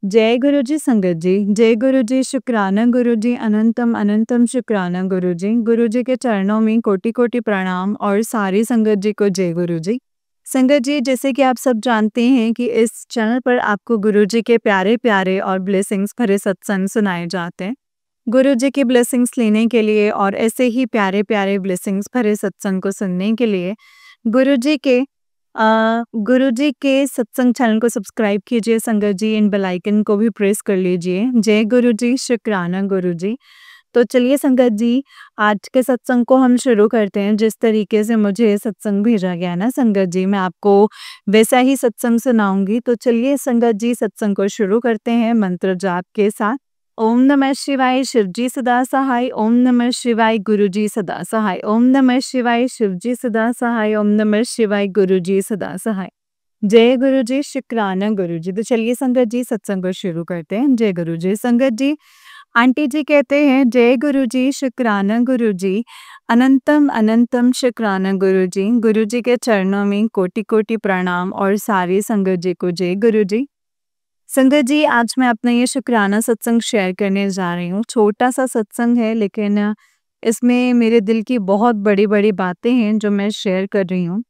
जय गुरु जी संगत जी, जय गुरु जी, शुक्राना गुरु जी, अनंतम अनंतम शुक्राना गुरु जी। गुरु जी के चरणों में कोटि कोटि प्रणाम और सारी संगत जी को जय गुरु जी। संगत जी, जैसे कि आप सब जानते हैं कि इस चैनल पर आपको गुरु जी के प्यारे प्यारे और ब्लेसिंग्स भरे सत्संग सुनाए जाते हैं। गुरु जी की ब्लेसिंग्स लेने के लिए और ऐसे ही प्यारे प्यारे ब्लेसिंग्स भरे सत्संग को सुनने के लिए गुरु जी के गुरु जी के सत्संग चैनल को सब्सक्राइब कीजिए संगत जी, इन बेल आइकन को भी प्रेस कर लीजिए। जय गुरु जी, शुक्राना गुरु जी। तो चलिए संगत जी, आज के सत्संग को हम शुरू करते हैं। जिस तरीके से मुझे ये सत्संग भेजा गया है ना संगत जी, मैं आपको वैसा ही सत्संग सुनाऊंगी। तो चलिए संगत जी, सत्संग को शुरू करते हैं मंत्र जाप के साथ। ओम नमः शिवाय, शिव जी सदा सहाय। ओम नमः शिवाय, गुरु जी सदा सहाय। ओम नमः शिवाय, शिव जी सदा सहाय। ओम नमः शिवाय, गुरु जी सदा सहाय। जय गुरु जी, शुक्राना गुरु जी। तो चलिए संगत जी, सत्संग को शुरू करते हैं। जय गुरु जी। संगत जी, आंटी जी कहते हैं जय गुरु जी, शुक्राना गुरु जी, अनंतम अनंतम शुक्राना गुरु जी। गुरु जी के चरणों में कोटि कोटि प्रणाम और सारी संगत जी को जय गुरु जी। संगत जी, आज मैं अपना ये शुक्राना सत्संग शेयर करने जा रही हूँ। छोटा सा सत्संग है, लेकिन इसमें मेरे दिल की बहुत बड़ी बड़ी बातें हैं जो मैं शेयर कर रही हूँ।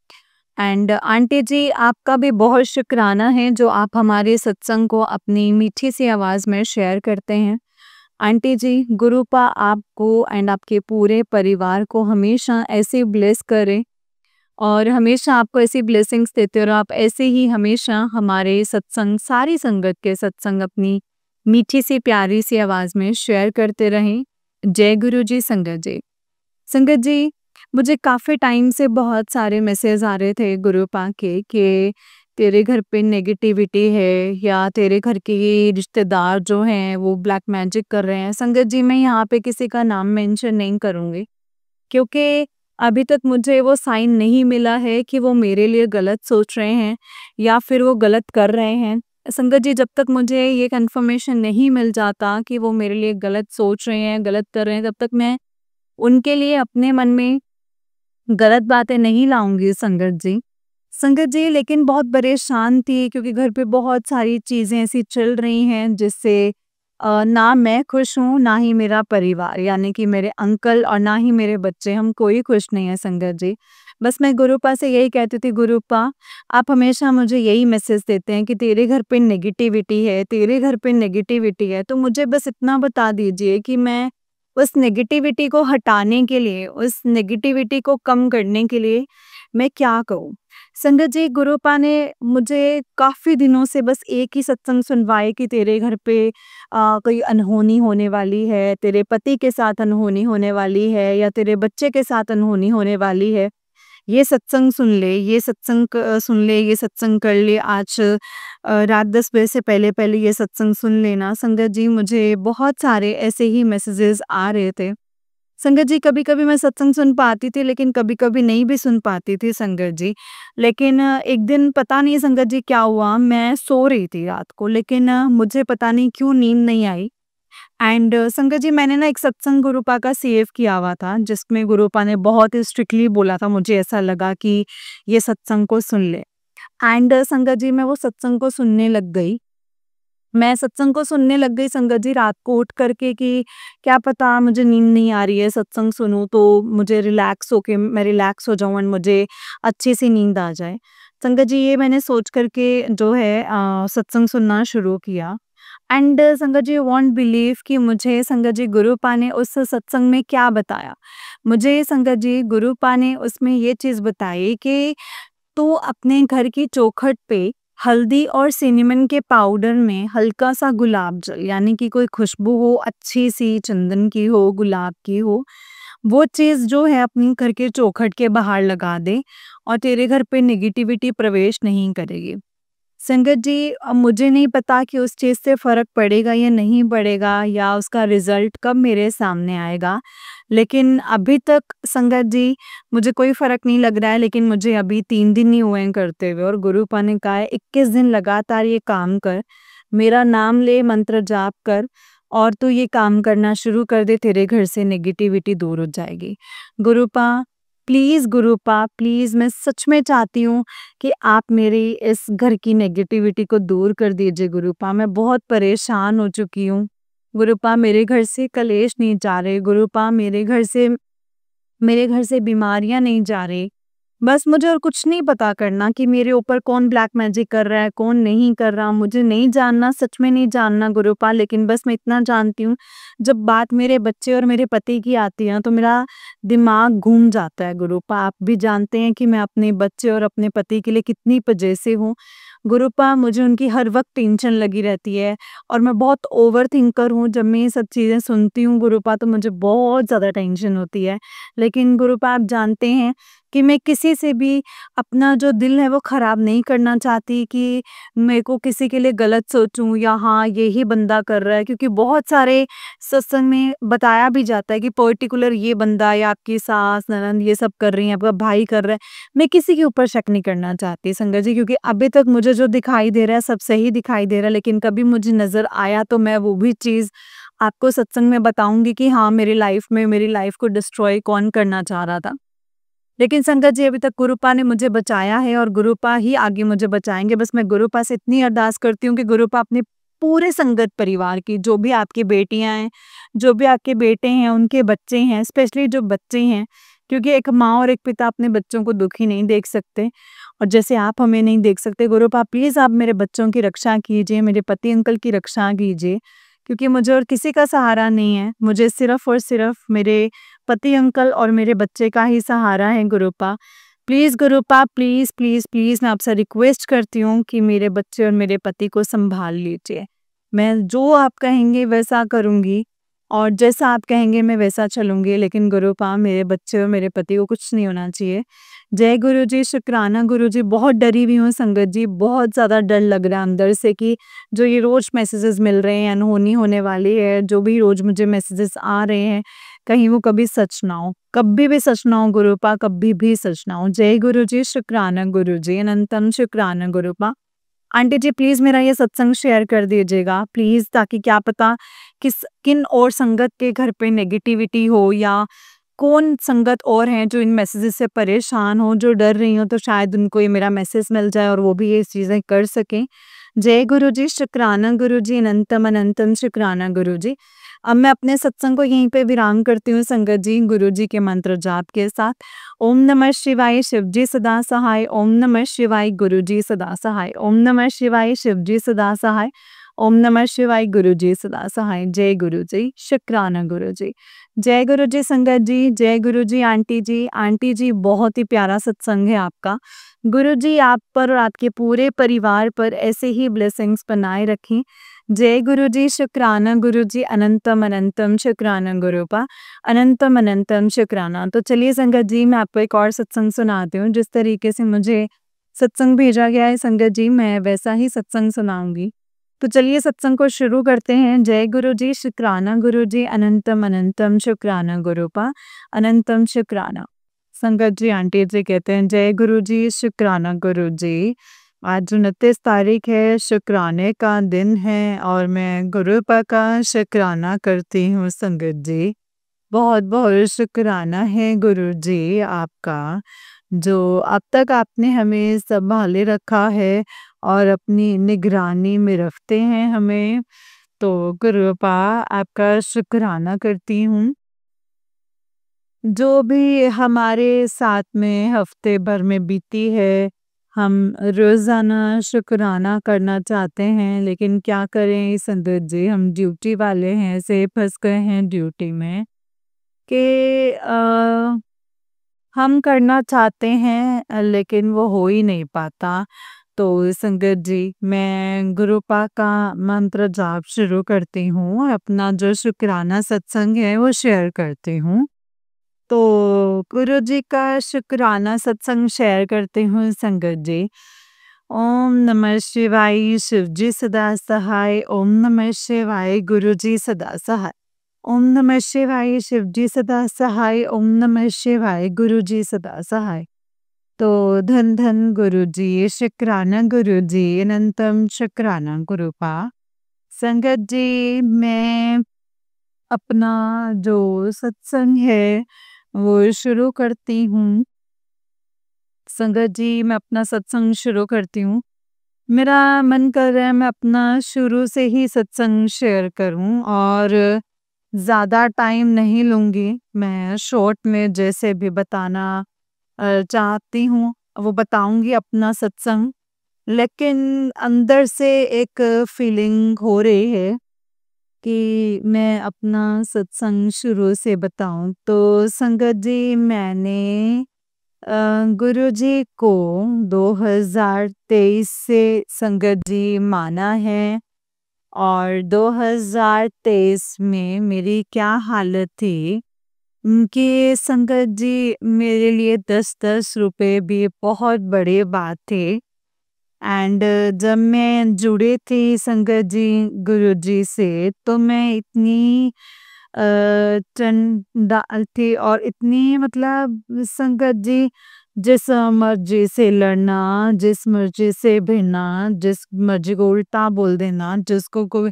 एंड आंटी जी, आपका भी बहुत शुक्राना है जो आप हमारे सत्संग को अपनी मीठी सी आवाज़ में शेयर करते हैं। आंटी जी, गुरुपा आपको एंड आपके पूरे परिवार को हमेशा ऐसे ब्लेस करे और हमेशा आपको ऐसी ब्लेसिंग्स देते और आप ऐसे ही हमेशा हमारे सत्संग, सारी संगत के सत्संग अपनी मीठी सी प्यारी सी आवाज़ में शेयर करते रहें। जय गुरु जी संगत जी। संगत जी, मुझे काफ़ी टाइम से बहुत सारे मैसेज आ रहे थे गुरुपा के कि तेरे घर पे नेगेटिविटी है या तेरे घर के ये रिश्तेदार जो हैं वो ब्लैक मैजिक कर रहे हैं। संगत जी, मैं यहाँ पे किसी का नाम मेंशन नहीं करूँगी, क्योंकि अभी तक मुझे वो साइन नहीं मिला है कि वो मेरे लिए गलत सोच रहे हैं या फिर वो गलत कर रहे हैं। संगत जी, जब तक मुझे ये कन्फर्मेशन नहीं मिल जाता कि वो मेरे लिए गलत सोच रहे हैं, गलत कर रहे हैं, तब तक मैं उनके लिए अपने मन में गलत बातें नहीं लाऊँगी संगत जी। संगत जी, लेकिन बहुत परेशान थी क्योंकि घर पे बहुत सारी चीज़ें ऐसी चल रही हैं जिससे ना मैं खुश हूँ, ना ही मेरा परिवार, यानी कि मेरे अंकल और ना ही मेरे बच्चे, हम कोई खुश नहीं है संगत जी। बस मैं गुरुपा से यही कहती थी, गुरुपा आप हमेशा मुझे यही मैसेज देते हैं कि तेरे घर पे नेगेटिविटी है, तेरे घर पे नेगेटिविटी है। तो मुझे बस इतना बता दीजिए कि मैं उस नेगेटिविटी को हटाने के लिए, उस नेगेटिविटी को कम करने के लिए मैं क्या करूँ? संगत जी, गुरुपा ने मुझे काफ़ी दिनों से बस एक ही सत्संग सुनवाए कि तेरे घर पे कोई अनहोनी होने वाली है, तेरे पति के साथ अनहोनी होने वाली है या तेरे बच्चे के साथ अनहोनी होने वाली है। ये सत्संग सुन ले, ये सत्संग सुन ले, ये सत्संग कर ले, आज रात 10 बजे से पहले-पहले ये सत्संग सुन लेना। संगत जी, मुझे बहुत सारे ऐसे ही मैसेजेस आ रहे थे। संगत जी, कभी-कभी मैं सत्संग सुन पाती थी, लेकिन कभी-कभी नहीं भी सुन पाती थी संगत जी। लेकिन एक दिन पता नहीं संगत जी क्या हुआ, मैं सो रही थी रात को, लेकिन मुझे पता नहीं क्यों नींद नहीं आई। एंड संगत जी, मैंने ना एक सत्संग गुरुपा का सेव किया हुआ था, जिसमें गुरुपा ने बहुत ही स्ट्रिक्टली बोला था, मुझे ऐसा लगा कि ये सत्संग को सुन ले। एंड संगत जी, मैं वो सत्संग को सुनने लग गई। मैं सत्संग को सुनने लग गई संगत जी, रात को उठ करके कि क्या पता मुझे नींद नहीं आ रही है, सत्संग सुनूँ तो मुझे रिलैक्स होके मैं रिलैक्स हो जाऊँ एंड मुझे अच्छी सी नींद आ जाए। संगत जी, ये मैंने सोच करके जो है सत्संग सुनना शुरू किया। एंड संगत जी, यू वॉन्ट बिलीव कि मुझे संगत जी गुरुपा ने उस सत्संग में क्या बताया। मुझे संगत जी गुरुपा ने उसमें ये चीज़ बताई कि तो अपने घर की चौखट पे हल्दी और सिनेमन के पाउडर में हल्का सा गुलाब जल, यानी कि कोई खुशबू हो अच्छी सी, चंदन की हो, गुलाब की हो, वो चीज़ जो है अपनी घर के चौखट के बाहर लगा दे और तेरे घर पे नेगेटिविटी प्रवेश नहीं करेगी। संगत जी, अब मुझे नहीं पता कि उस चीज़ से फ़र्क पड़ेगा या नहीं पड़ेगा या उसका रिज़ल्ट कब मेरे सामने आएगा। लेकिन अभी तक संगत जी, मुझे कोई फ़र्क नहीं लग रहा है, लेकिन मुझे अभी 3 दिन ही हुए हैं करते हुए और गुरुपा ने कहा है 21 दिन लगातार ये काम कर, मेरा नाम ले, मंत्र जाप कर और तू ये काम करना शुरू कर दे, तेरे घर से नेगेटिविटी दूर हो जाएगी। गुरुपा, प्लीज़ गुरुपा, प्लीज़ मैं सच में चाहती हूँ कि आप मेरी इस घर की नेगेटिविटी को दूर कर दीजिए गुरुपा। मैं बहुत परेशान हो चुकी हूँ। गुरुपा, मेरे घर से कलेश नहीं जा रहे, गुरुपा मेरे घर से बीमारियाँ नहीं जा रही। बस मुझे और कुछ नहीं पता करना कि मेरे ऊपर कौन ब्लैक मैजिक कर रहा है, कौन नहीं कर रहा, मुझे नहीं जानना, सच में नहीं जानना गुरुपा। लेकिन बस मैं इतना जानती हूँ, जब बात मेरे बच्चे और मेरे पति की आती है ना, तो मेरा दिमाग घूम जाता है गुरुपा। आप भी जानते हैं कि मैं अपने बच्चे और अपने पति के लिए कितनी पजेसिव हूँ। गुरुपा, मुझे उनकी हर वक़्त टेंशन लगी रहती है और मैं बहुत ओवरथिंकर हूँ। जब मैं ये सब चीज़ें सुनती हूँ गुरुपा, तो मुझे बहुत ज़्यादा टेंशन होती है। लेकिन गुरुपा, आप जानते हैं कि मैं किसी से भी अपना जो दिल है वो ख़राब नहीं करना चाहती कि मेरे को किसी के लिए गलत सोचूं या हाँ यही बंदा कर रहा है, क्योंकि बहुत सारे सत्संग में बताया भी जाता है कि पर्टिकुलर ये बंदा या आपकी सास ननद ये सब कर रही है, आपका भाई कर रहा है। मैं किसी के ऊपर शक नहीं करना चाहती संगत जी, क्योंकि अभी तक मुझे जो दिखाई दे रहा है सब सही दिखाई दे रहा है, लेकिन कभी मुझे नज़र आया तो मैं वो भी चीज़ आपको सत्संग में बताऊंगी कि हाँ मेरी लाइफ को डिस्ट्रॉय कौन करना चाह रहा था। लेकिन संगत जी, अभी तक गुरुपा ने मुझे बचाया है और गुरुपा ही आगे मुझे बचाएँगे। बस मैं गुरुपा से इतनी अरदास करती हूँ कि गुरुपा अपने पूरे संगत परिवार की, जो भी आपकी बेटियाँ हैं, जो भी आपके बेटे हैं, उनके बच्चे हैं, स्पेशली जो बच्चे हैं, क्योंकि एक माँ और एक पिता अपने बच्चों को दुखी नहीं देख सकते और जैसे आप हमें नहीं देख सकते। गुरुपा, प्लीज़ आप मेरे बच्चों की रक्षा कीजिए, मेरे पति अंकल की रक्षा कीजिए, क्योंकि मुझे और किसी का सहारा नहीं है। मुझे सिर्फ़ और सिर्फ़ मेरे पति अंकल और मेरे बच्चे का ही सहारा है Gurupa. Please Gurupa, please, please, please मैं आपसे रिक्वेस्ट करती हूँ कि मेरे बच्चे और मेरे पति को सँभाल लीजिए। मैं जो आप कहेंगे वैसा करूँगी और जैसा आप कहेंगे मैं वैसा चलूँगी, लेकिन गुरुपा मेरे बच्चे और मेरे पति को कुछ नहीं होना चाहिए। जय गुरुजी, शुक्राना गुरुजी। बहुत डरी हुई हूँ संगत जी, बहुत ज़्यादा डर लग रहा है अंदर से कि जो ये रोज़ मैसेजेस मिल रहे हैं, अनहोनी होने वाली है, जो भी रोज़ मुझे मैसेजेस आ रहे हैं, कहीं वो कभी सच ना हो, कभी भी सच ना हो गुरुपा, कभी भी सच ना हो। जय गुरुजी, शुक्राना गुरुजी, अनंतम शुक्राना गुरुपा। आंटी जी, प्लीज़ मेरा ये सत्संग शेयर कर दीजिएगा प्लीज़, ताकि क्या पता किन और संगत के घर पे नेगेटिविटी हो या कौन संगत और हैं जो इन मैसेजेस से परेशान हो, जो डर रही हो, तो शायद उनको ये मेरा मैसेज मिल जाए और वो भी ये चीज़ें कर सकें। जय गुरुजी, शुक्राना गुरुजी, अनंतम अनंतम शुक्राना गुरुजी। अब मैं अपने सत्संग को यहीं पे विराम करती हूँ संगत जी, गुरुजी के मंत्र जाप के साथ। ओम नमः शिवाय, शिवजी सदा सहाय। ओम नमः शिवाय, गुरुजी सदा सहाय। ओम नमः शिवाय, शिवजी सदा सहाय। ओम नमः शिवाय, गुरुजी सदा सहाय। जय गुरुजी, शुक्राना गुरुजी। जय गुरुजी संगत जी, जय गुरुजी आंटी जी। आंटी जी, बहुत ही प्यारा सत्संग है आपका। गुरुजी आप पर और आपके पूरे परिवार पर ऐसे ही ब्लेसिंग्स बनाए रखें। जय गुरुजी, शुक्राना गुरुजी, अनंतम अनंतम शुक्राना गुरुपा, अनंतम अनंतम शुक्राना। तो चलिए संगत जी, मैं आपको एक और सत्संग सुनाती हूँ। जिस तरीके से मुझे सत्संग भेजा गया है संगत जी, मैं वैसा ही सत्संग सुनाऊंगी। तो चलिए सत्संग को शुरू करते हैं। जय गुरुजी, शुक्राना गुरुजी, अनंतम अनंतम शुक्राना गुरुपा, अनंतम शुक्राना। संगत जी, आंटी जी कहते हैं जय गुरुजी, शुक्राना गुरुजी। आज 29 तारीख है, शुक्राने का दिन है और मैं गुरुपा का शुक्राना करती हूँ संगत जी। बहुत बहुत शुक्राना है गुरुजी आपका, जो अब तक आपने हमें संभाले रखा है और अपनी निगरानी में रखते हैं हमें। तो गुरुपा आपका शुक्राना करती हूँ। जो भी हमारे साथ में हफ्ते भर में बीती है, हम रोज़ाना शुक्राना करना चाहते हैं, लेकिन क्या करें संगत जी, हम ड्यूटी वाले हैं, ऐसे फँस गए हैं ड्यूटी में कि हम करना चाहते हैं लेकिन वो हो ही नहीं पाता। तो संगत जी, मैं गुरुपा का मंत्र जाप शुरू करती हूँ और अपना जो शुक्राना सत्संग है वो शेयर करती हूँ। तो गुरु जी का शुक्राना सत्संग शेयर करती हूँ संगत जी। ओम नमः शिवाय, शिव जी सदा सहाय। ओम नमः शिवाय, गुरु जी सदा सहाय। ओम नमः शिवाय, शिव जी सदा सहाय। ओम नमः शिवाय, गुरु जी सदा सहाय। तो धन धन गुरु जी, शुक्राना गुरु जी, अनंतम शुक्राना गुरुपा। संगत जी, मैं अपना जो सत्संग है वो शुरू करती हूँ। संगत जी, मैं अपना सत्संग शुरू करती हूँ। मेरा मन कर रहा है मैं अपना शुरू से ही सत्संग शेयर करूँ और ज़्यादा टाइम नहीं लूँगी। मैं शॉर्ट में जैसे भी बताना चाहती हूँ, वो बताऊँगी अपना सत्संग। लेकिन अंदर से एक फीलिंग हो रही है कि मैं अपना सत्संग शुरू से बताऊँ। तो संगत जी, मैंने गुरुजी को 2023 से संगत जी माना है और 2023 में मेरी क्या हालत थी कि संगत जी मेरे लिए 10-10 रुपए भी बहुत बड़े बात थे। एंड जब मैं जुड़ी थी संगत जी गुरुजी से, तो मैं इतनी चंडाल थी और इतनी मतलब संगत जी जिस मर्जी से लड़ना, जिस मर्जी से भिड़ना, जिस मर्जी को उल्टा बोल देना, जिसको कोई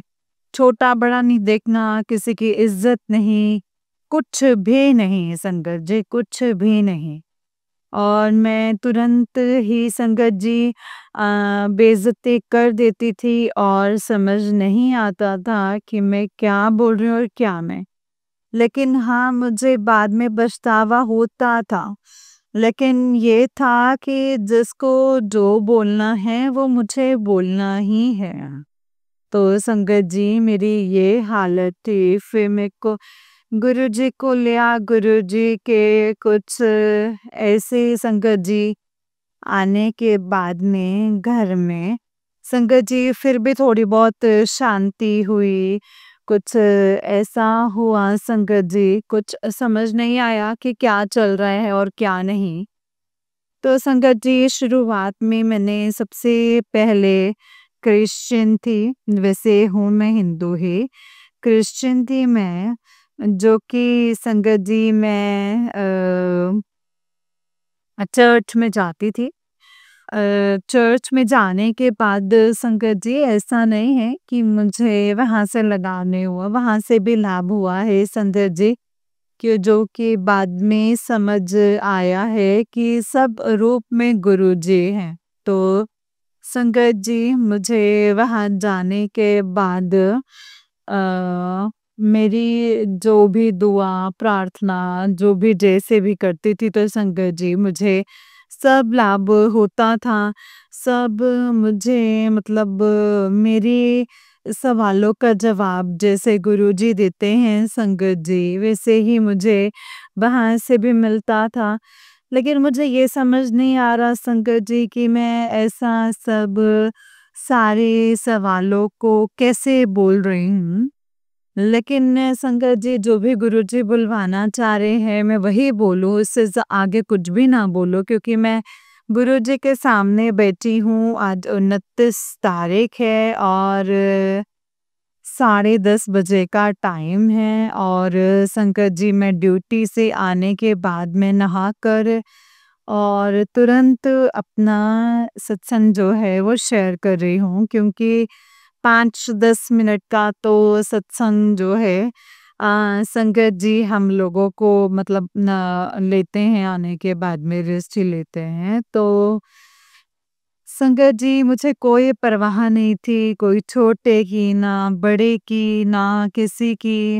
छोटा बड़ा नहीं देखना, किसी की इज्जत नहीं, कुछ भी नहीं संगत जी, कुछ भी नहीं। और मैं तुरंत ही संगत जी बेइज्जती कर देती थी और समझ नहीं आता था कि मैं क्या बोल रही हूँ और क्या मैं। लेकिन हाँ, मुझे बाद में पछतावा होता था। लेकिन ये था कि जिसको जो बोलना है वो मुझे बोलना ही है। तो संगत जी मेरी ये हालत थी, फिर मेरे को गुरुजी को लिया। गुरुजी के कुछ ऐसे संगत जी आने के बाद में घर में संगत जी फिर भी थोड़ी बहुत शांति हुई। कुछ ऐसा हुआ संगत जी, कुछ समझ नहीं आया कि क्या चल रहा है और क्या नहीं। तो संगत जी शुरुआत में मैंने सबसे पहले क्रिश्चियन थी, वैसे हूँ मैं हिंदू ही, क्रिश्चियन थी मैं, जो कि संगत जी मैं चर्च में जाती थी। चर्च में जाने के बाद संगत जी ऐसा नहीं है कि मुझे वहाँ से लगाव नहीं हुआ, वहाँ से भी लाभ हुआ है संगत जी, कि जो कि बाद में समझ आया है कि सब रूप में गुरुजी हैं। तो संगत जी मुझे वहाँ जाने के बाद मेरी जो भी दुआ प्रार्थना जो भी जैसे भी करती थी, तो संगत जी मुझे सब लाभ होता था। सब मुझे मतलब मेरे सवालों का जवाब जैसे गुरुजी देते हैं संगत जी, वैसे ही मुझे वहाँ से भी मिलता था। लेकिन मुझे ये समझ नहीं आ रहा संगत जी कि मैं ऐसा सब सारे सवालों को कैसे बोल रही हूँ। लेकिन संगत जी जो भी गुरुजी बुलवाना चाह रहे हैं मैं वही बोलूँ, इससे आगे कुछ भी ना बोलो, क्योंकि मैं गुरुजी के सामने बैठी हूँ। आज 29 तारीख है और 10:30 बजे का टाइम है और संगत जी मैं ड्यूटी से आने के बाद में नहाकर और तुरंत अपना सत्संग जो है वो शेयर कर रही हूँ, क्योंकि 5-10 मिनट का तो सत्संग जो है संगत जी हम लोगों को मतलब न लेते हैं, आने के बाद में रेस्ट ही लेते हैं। तो संगत जी मुझे कोई परवाह नहीं थी, कोई छोटे की, ना बड़े की, ना किसी की।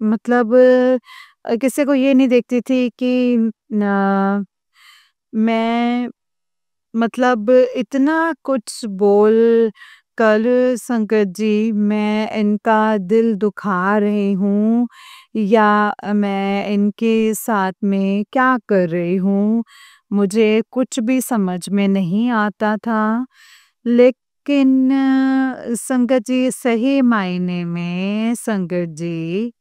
मतलब किसी को ये नहीं देखती थी कि मैं मतलब इतना कुछ बोल कर संगत जी मैं इनका दिल दुखा रही हूँ या मैं इनके साथ में क्या कर रही हूँ, मुझे कुछ भी समझ में नहीं आता था। लेकिन संगत जी सही मायने में संगत जी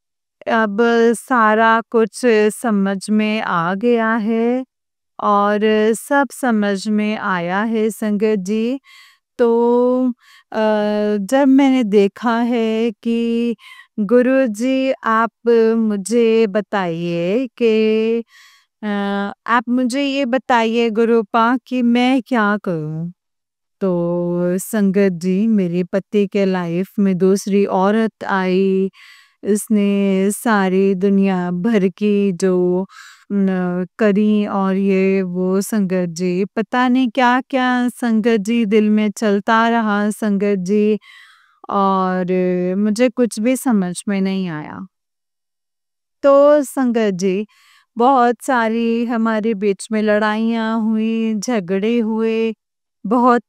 अब सारा कुछ समझ में आ गया है और सब समझ में आया है संगत जी। तो जब मैंने देखा है कि गुरुजी आप मुझे बताइए कि आप मुझे ये बताइए गुरुपा कि मैं क्या करूँ? तो संगत जी मेरे पति के लाइफ में दूसरी औरत आई, इसने सारी दुनिया भर की जो करी और ये वो संगत जी, पता नहीं क्या-क्या संगत जी दिल में चलता रहा संगत जी और मुझे कुछ भी समझ में नहीं आया। तो संगत जी, बहुत सारी हमारे बीच में लड़ाइयाँ हुई, झगड़े हुए, बहुत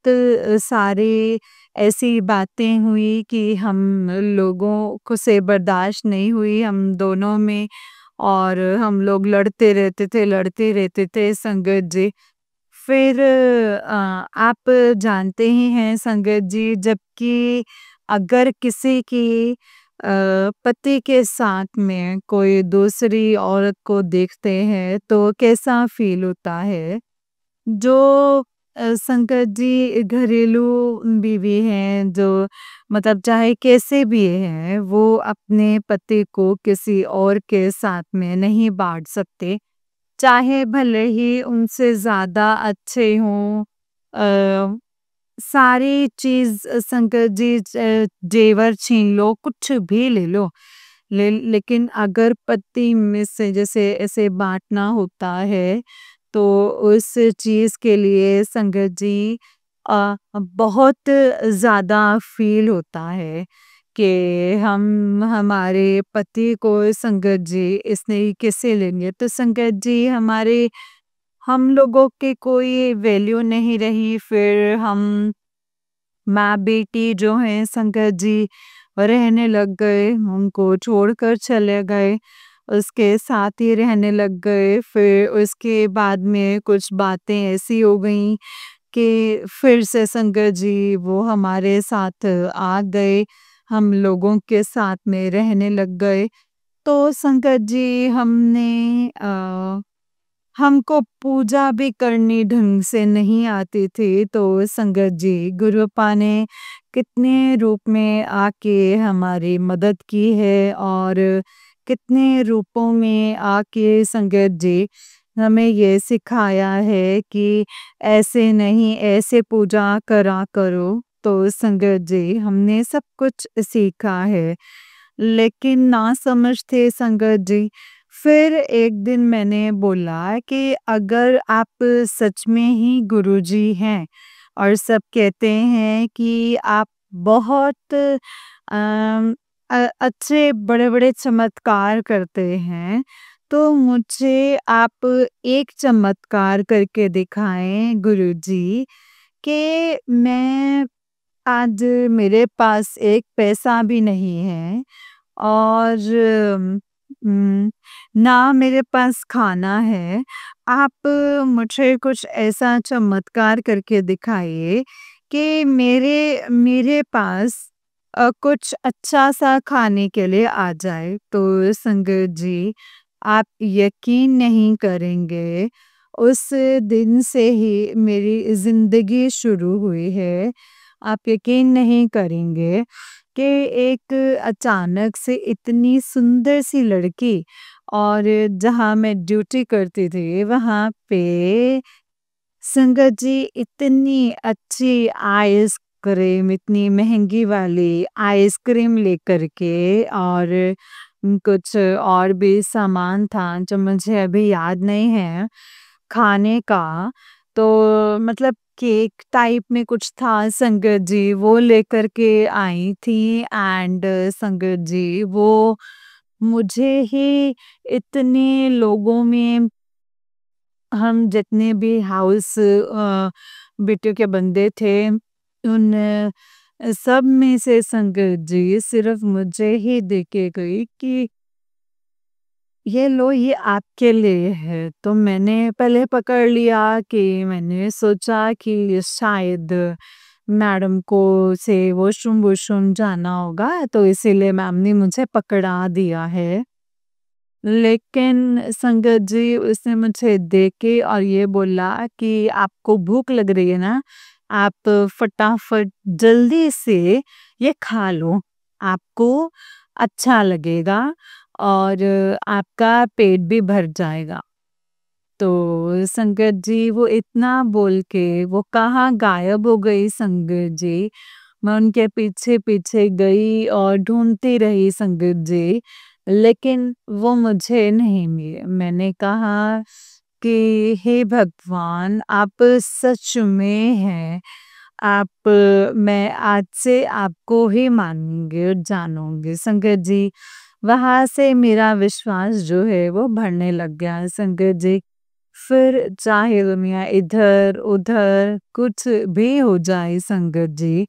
सारे ऐसी बातें हुई कि हम लोगों को से बर्दाश्त नहीं हुई हम दोनों में और हम लोग लड़ते रहते थे संगत जी। फिर आप जानते ही हैं संगत जी जबकि अगर किसी की पति के साथ में कोई दूसरी औरत को देखते हैं तो कैसा फ़ील होता है। जो संगत जी घरेलू बीवी हैं जो मतलब चाहे कैसे भी हैं वो अपने पति को किसी और के साथ में नहीं बाँट सकते। चाहे भले ही उनसे ज़्यादा अच्छे हों सारी चीज़ संगत जी जेवर छीन लो, कुछ भी ले लो। लेकिन अगर पति में से जैसे ऐसे बाँटना होता है, तो उस चीज़ के लिए संगत जी बहुत ज़्यादा फ़ील होता है कि हम हमारे पति को संगत जी इसने कैसे लेंगे। तो संगत जी हम लोगों की कोई वैल्यू नहीं रही फिर हम माँ-बेटी जो हैं संगत जी रहने लग गए, उनको छोड़कर चले गए, उसके साथ ही रहने लग गए। फिर उसके बाद में कुछ बातें ऐसी हो गईं कि फिर से संगत जी वो हमारे साथ आ गए, हम लोगों के साथ में रहने लग गए। तो संगत जी हमको पूजा भी करनी ढंग से नहीं आती थी तो संगत जी गुरुपा ने कितने रूप में आके हमारी मदद की है और कितने रूपों में आके संगत जी हमें ये सिखाया है कि ऐसे नहीं ऐसे पूजा करा करो। तो संगत जी हमने सब कुछ सीखा है लेकिन ना समझ थे संगत जी। फिर एक दिन मैंने बोला कि अगर आप सच में ही गुरुजी हैं और सब कहते हैं कि आप बहुत अच्छे बड़े-बड़े चमत्कार करते हैं, तो मुझे आप एक चमत्कार करके दिखाएँ गुरुजी कि मैं आज मेरे पास एक पैसा भी नहीं है और उम, ना मेरे पास खाना है। आप मुझे कुछ ऐसा चमत्कार करके दिखाइए कि मेरे मेरे पास कुछ अच्छा-सा खाने के लिए आ जाए। तो संगत जी, आप यकीन नहीं करेंगे, उस दिन से ही मेरी ज़िंदगी शुरू हुई है। आप यकीन नहीं करेंगे कि एक अचानक से इतनी सुंदर सी लड़की और जहाँ मैं ड्यूटी करती थी वहाँ पे संगत जी इतनी अच्छी आइसक्रीम इतनी महंगी वाली आइसक्रीम लेकर के और कुछ और भी सामान था जो मुझे अभी याद नहीं है खाने का तो मतलब केक टाइप में कुछ था संगत जी वो लेकर के आई थी एंड संगत जी वो मुझे ही इतने लोगों में हम जितने भी हाउस बेटे के बंदे थे उन सब में से संगत जी सिर्फ मुझे ही देके गई कि ये लो ये आपके लिए है। तो मैंने पहले पकड़ लिया कि मैंने सोचा कि शायद मैडम को से वॉशरूम जाना होगा तो इसीलिए मैम ने मुझे पकड़ा दिया है। लेकिन संगत जी उसने मुझे देख के और ये बोला कि आपको भूख लग रही है ना? आप फटाफट जल्दी से ये खा लो। आपको अच्छा लगेगा और आपका पेट भी भर जाएगा। तो संगत जी वो इतना बोल के वो कहाँ गायब हो गई संगत जी। मैं उनके पीछे पीछे गई और ढूंढती रही संगत जी, लेकिन वो मुझे नहीं मिले। मैंने कहा कि हे भगवान, आप सच में हैं। आप मैं आज से आपको ही मानूंगी और जानूंगी संगत जी। वहां से मेरा विश्वास जो है वो बढ़ने लग गया संगत जी। फिर चाहे दुनिया इधर उधर कुछ भी हो जाए संगत जी,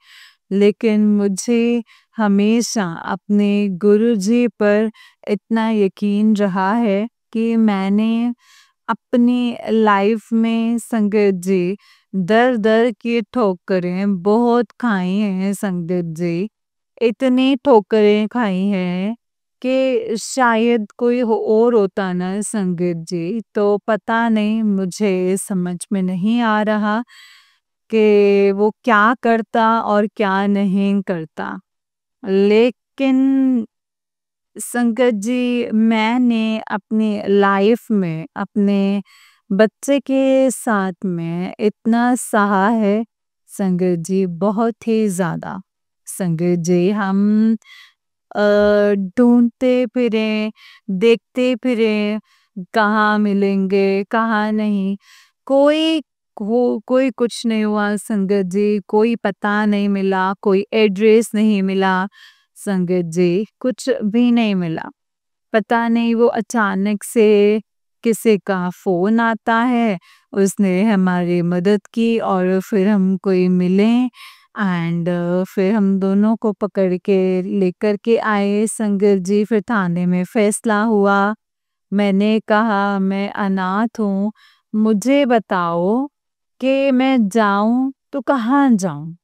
लेकिन मुझे हमेशा अपने गुरुजी पर इतना यकीन रहा है कि मैंने अपनी लाइफ में संगत जी दर-दर की ठोकरें बहुत खाई हैं संगत जी। इतनी ठोकरें खाई हैं कि शायद कोई और होता ना संगत जी, तो पता नहीं, मुझे समझ में नहीं आ रहा कि वो क्या करता और क्या नहीं करता। लेकिन संगत जी, मैंने अपनी लाइफ में अपने बच्चे के साथ में इतना सहा है संगत जी, बहुत ही ज़्यादा। संगत जी, हम अ, ढूँढते फिरे, देखते फिरे, कहाँ मिलेंगे, कहाँ नहीं। कोई कुछ नहीं हुआ संगत जी, कोई पता नहीं मिला, कोई एड्रेस नहीं मिला संगत जी, कुछ भी नहीं मिला। पता नहीं वो अचानक से किसी का फ़ोन आता है, उसने हमारी मदद की और फिर हम कोई मिले एंड फिर हम दोनों को पकड़ के लेकर के आए संगत जी, फिर थाने में फ़ैसला हुआ। मैंने कहा मैं अनाथ हूँ, मुझे बताओ कि मैं जाऊँ तो कहाँ जाऊँ?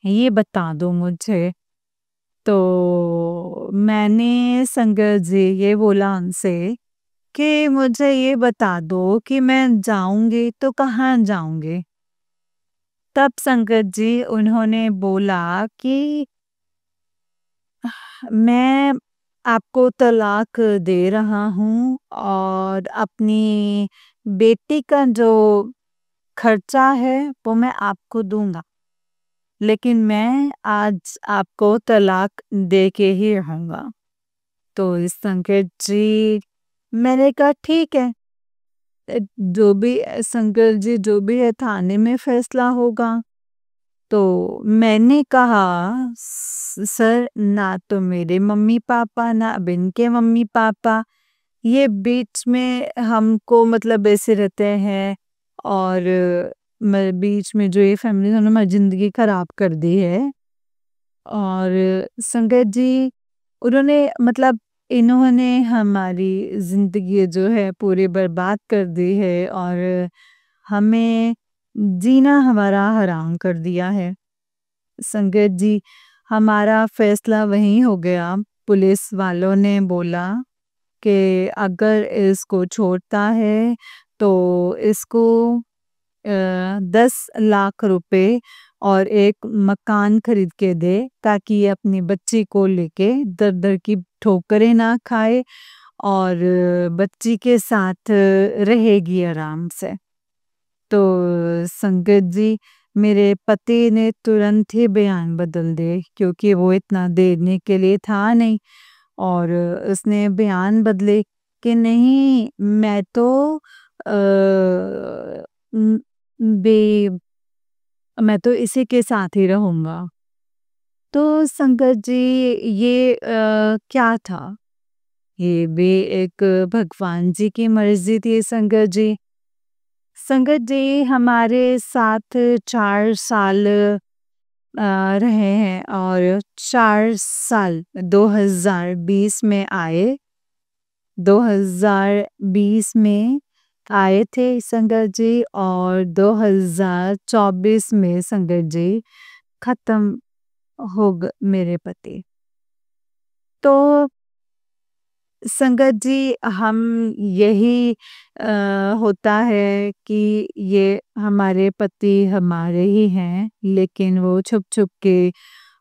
ये बता दो मुझे। तो मैंने संगत जी ये बोला उनसे कि मुझे ये बता दो कि मैं जाऊँगी तो कहाँ जाऊँगी? तब संगत जी उन्होंने बोला कि मैं आपको तलाक दे रहा हूँ और अपनी बेटी का जो खर्चा है वो मैं आपको दूँगा। लेकिन मैं आज आपको तलाक दे के ही रहूँगा। तो इस संगत जी, मैंने कहा ठीक है। जो भी संगत जी, जो भी है थाने में फैसला होगा। तो मैंने कहा सर, ना तो मेरे मम्मी पापा ना अब इनके मम्मी पापा, ये बीच में हमको मतलब ऐसे रहते हैं और बीच में जो ये फैमिली ने हमारी जिंदगी खराब कर दी है। और संगत जी, उन्होंने मतलब इन्होंने हमारी ज़िंदगी जो है पूरी बर्बाद कर दी है और हमें जीना हमारा हराम कर दिया है। संगत जी, हमारा फ़ैसला वहीं हो गया। पुलिस वालों ने बोला कि अगर इसको छोड़ता है तो इसको 10 लाख रुपए और एक मकान खरीद के दे, ताकि ये अपनी बच्ची को लेके दर-दर की ठोकरें ना खाए और बच्ची के साथ रहेगी आराम से। तो संगत जी, मेरे पति ने तुरंत ही बयान बदल दिए, क्योंकि वो इतना देने के लिए था नहीं और उसने बयान बदले कि नहीं, मैं तो उम, बे मैं तो इसी के साथ ही रहूँगा। तो संगत जी, ये क्या था? ये भी एक भगवान जी की मर्ज़ी थी संगत जी। संगत जी, हमारे साथ 4 साल रहे हैं और 4 साल 2020 में आए। 2020 में आए थे संगत जी और 2024 में संगत जी खत्म हो मेरे पति। तो संगत जी, हम यही होता है कि ये हमारे पति हमारे ही हैं, लेकिन वो छुप-छुप के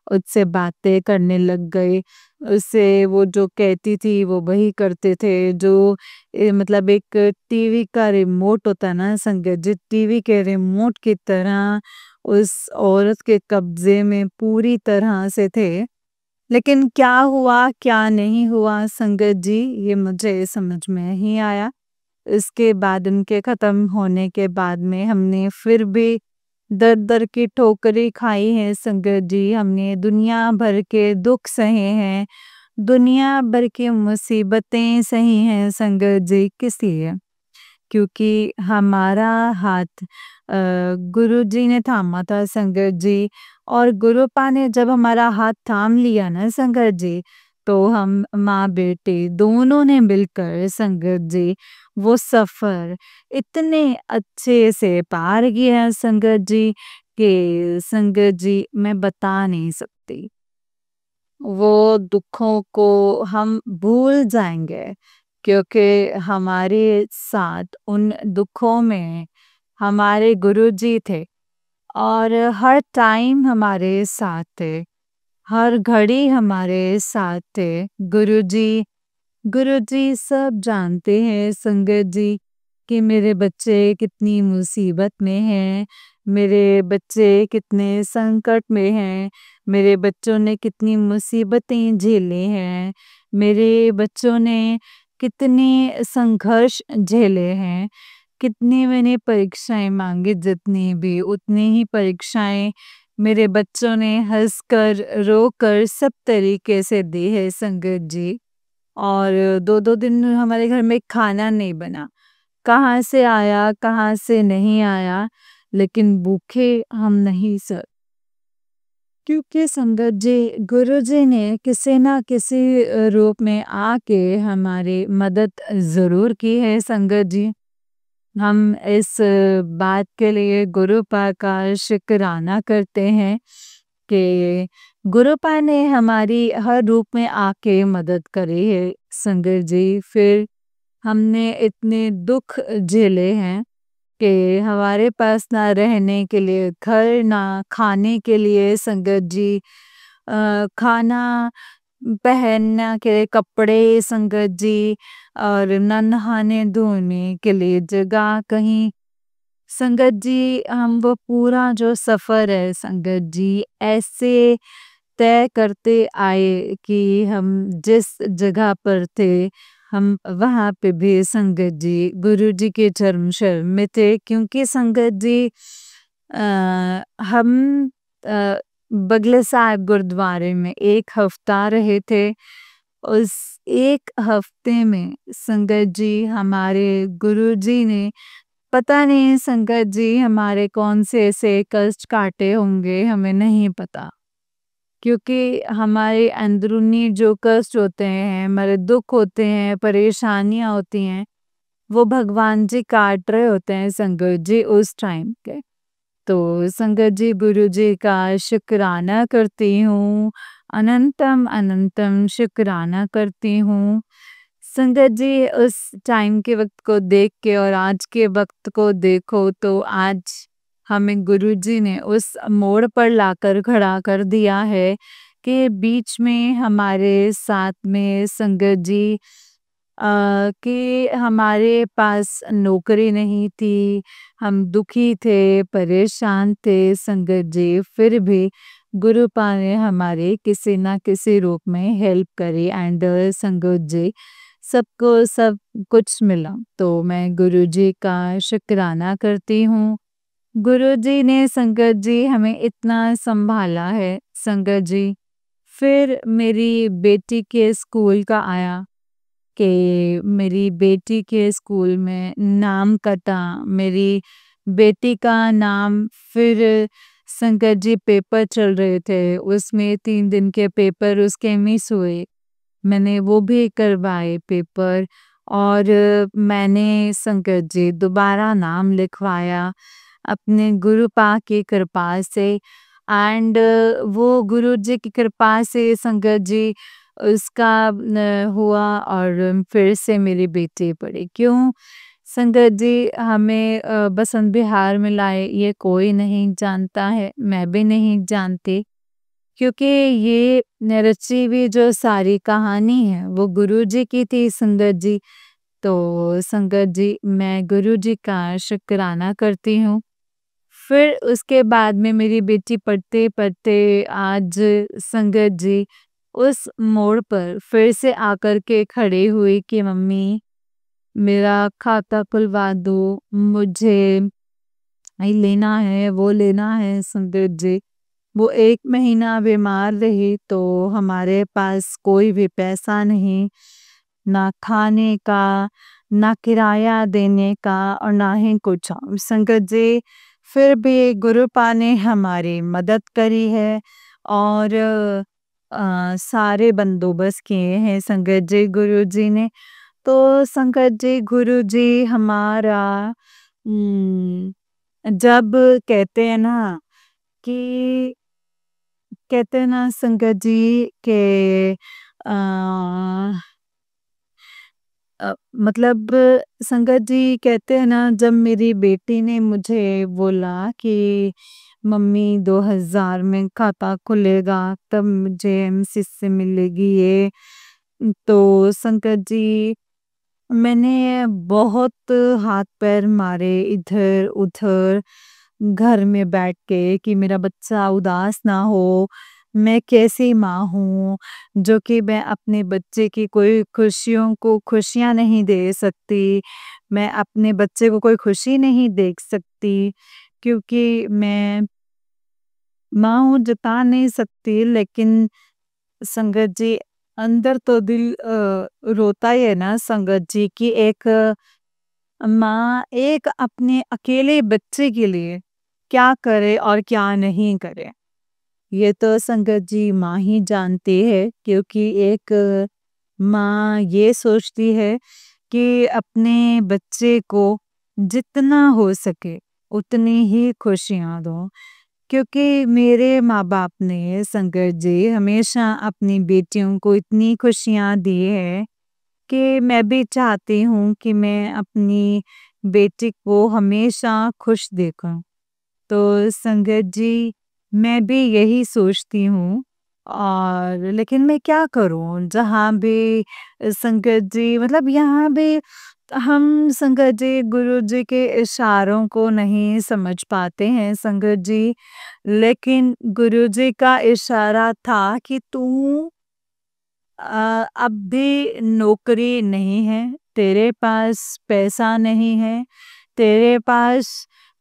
उससे बातें करने लग गए। उससे वो जो कहती थी वो वही करते थे, जो मतलब एक टीवी का रिमोट होता है ना संगत जी, टीवी के रिमोट की तरह उस औरत के कब्जे में पूरी तरह से थे। लेकिन क्या हुआ, क्या नहीं हुआ संगत जी, ये मुझे समझ में नहीं आया। इसके बाद उनके ख़त्म होने के बाद में हमने फिर भी दर-दर की ठोकरें खाई हैं संगत जी, हमने दुनिया भर के दुःख सहे हैं, दुनिया भर की मुसीबतें सही हैं संगत जी, किस लिए? क्योंकि हमारा हाथ गुरुजी ने थामा था संगत जी, और गुरुपा ने जब हमारा हाथ थाम लिया ना संगत जी, तो हम माँ-बेटे दोनों ने मिलकर संगत जी वो सफ़र इतने अच्छे से पार किया संगत जी कि संगत जी मैं बता नहीं सकती। वो दुखों को हम भूल जाएँगे, क्योंकि हमारे साथ उन दुखों में हमारे गुरुजी थे और हर टाइम हमारे साथ थे, हर घड़ी हमारे साथ थे। गुरुजी सब जानते हैं संगत जी कि मेरे बच्चे कितनी मुसीबत में हैं, मेरे बच्चे कितने संकट में हैं, मेरे बच्चों ने कितनी मुसीबतें झेले हैं, मेरे बच्चों ने कितने संघर्ष झेले हैं, कितनी मैंने परीक्षाएँ माँगी, जितनी भी उतनी ही परीक्षाएँ मेरे बच्चों ने हँसकर, रोकर सब तरीके से दी है संगत जी। और 2-2 दिन हमारे घर में खाना नहीं बना। कहाँ से आया, कहाँ से नहीं आया, लेकिन भूखे हम नहीं सर। क्योंकि संगत जी, गुरुजी ने किसी ना किसी रूप में आके हमारी मदद ज़रूर की है संगत जी। हम इस बात के लिए गुरुपा का शुक्राना करते हैं कि गुरुपा ने हमारी हर रूप में आके मदद करी है संगत जी। फिर हमने इतने दुख झेले हैं कि हमारे पास ना रहने के लिए घर, ना खाने के लिए संगत जी, खाना पहनने के कपड़े संगत जी, और ना नहाने धोने के लिए जगह कहीं। संगत जी, हम वो पूरा जो सफ़र है संगत जी, ऐसे तय करते आए कि हम जिस जगह पर थे, हम वहाँ पे भी संगत जी गुरुजी के चरण शरण में थे, क्योंकि संगत जी हम अ, बगले साहिब गुरुद्वारे में 1 हफ्ता रहे थे। उस 1 हफ्ते में संगत जी हमारे गुरुजी ने पता नहीं संगत जी हमारे कौन से ऐसे कष्ट काटे होंगे, हमें नहीं पता। क्योंकि हमारे अंदरूनी जो कष्ट होते हैं, हमारे दुख होते हैं, परेशानियाँ होती हैं, वो भगवान जी काट रहे होते हैं संगत जी उस टाइम के। तो संगत जी गुरुजी का शुक्राना करती हूँ, अनंतम अनंतम शुक्राना करती हूँ। संगत जी, उस टाइम के वक़्त को देख के और आज के वक़्त को देखो तो आज हमें गुरुजी ने उस मोड़ पर लाकर खड़ा कर दिया है कि बीच में हमारे साथ में संगत जी कि हमारे पास नौकरी नहीं थी, हम दुखी थे, परेशान थे संगत जी, फिर भी गुरुपा ने हमारे किसी ना किसी रूप में हेल्प करी एंड संगत जी सबको सब कुछ मिला। तो मैं गुरुजी का शुक्राना करती हूँ। गुरुजी ने संगत जी हमें इतना सँभाला है संगत जी। फिर मेरी बेटी के स्कूल का आया कि मेरी बेटी के स्कूल में नाम कटा, मेरी बेटी का नाम फिर संगत जी पेपर चल रहे थे, उसमें 3 दिन के पेपर उसके मिस हुए। मैंने वो भी करवाए पेपर और मैंने संगत जी दोबारा नाम लिखवाया अपने गुरुपा की कृपा से एंड वो गुरुजी की कृपा से संगत जी उसका हुआ और फिर से मेरी बेटी पढ़ी। क्यों संगत जी हमें बसंत विहार में लाए ये कोई नहीं जानता है, मैं भी नहीं जानती। क्योंकि ये रची हुई जो सारी कहानी है वो गुरुजी की थी संगत जी। तो संगत जी मैं गुरुजी का शुक्राना करती हूँ। फिर उसके बाद में मेरी बेटी पढ़ते-पढ़ते आज संगत जी उस मोड़ पर फिर से आकर के खड़ी हुई कि मम्मी मेरा खाता खुलवा दो, मुझे ये लेना है, वो लेना है संगत जी। वो 1 महीना बीमार रही तो हमारे पास कोई भी पैसा नहीं, ना खाने का, ना किराया देने का और ना ही कुछ। संगत जी फिर भी गुरुपा ने हमारी मदद करी है और सारे बंदोबस्त किए हैं संगत जी गुरुजी ने। तो संगत जी गुरुजी हमारा उम, जब कहते हैं ना कि कहते हैं ना संगत जी के अ मतलब संगत जी कहते हैं ना जब मेरी बेटी ने मुझे बोला कि मम्मी 2000 में खाता खुलेगा तब मुझे एमसी से मिलेगी ये तो संगत जी मैंने बहुत हाथ पैर मारे इधर उधर घर में बैठ के कि मेरा बच्चा उदास ना हो। मैं कैसी माँ हूँ जो कि मैं अपने बच्चे की कोई खुशियों को खुशियाँ नहीं दे सकती। मैं अपने बच्चे को कोई खुशी नहीं देख सकती क्योंकि मैं माँ हूँ जता नहीं सकती लेकिन संगत जी अंदर तो दिल रोता ही है ना संगत जी कि एक माँ एक अपने अकेले बच्चे के लिए क्या करे और क्या नहीं करे। ये तो संगत जी माँ ही जानती है क्योंकि एक माँ ये सोचती है कि अपने बच्चे को जितना हो सके उतनी ही खुशियाँ दो। क्योंकि मेरे माँ-बाप ने संगत जी हमेशा अपनी बेटियों को इतनी खुशियाँ दी है कि मैं भी चाहती हूँ कि मैं अपनी बेटी को हमेशा खुश देखूँ। तो संगत जी मैं भी यही सोचती हूँ और लेकिन मैं क्या करूँ जहाँ भी संगत जी मतलब यहाँ भी हम संगत जी गुरु जी के इशारों को नहीं समझ पाते हैं संगत जी लेकिन गुरु जी का इशारा था कि तू अब भी नौकरी नहीं है, तेरे पास पैसा नहीं है, तेरे पास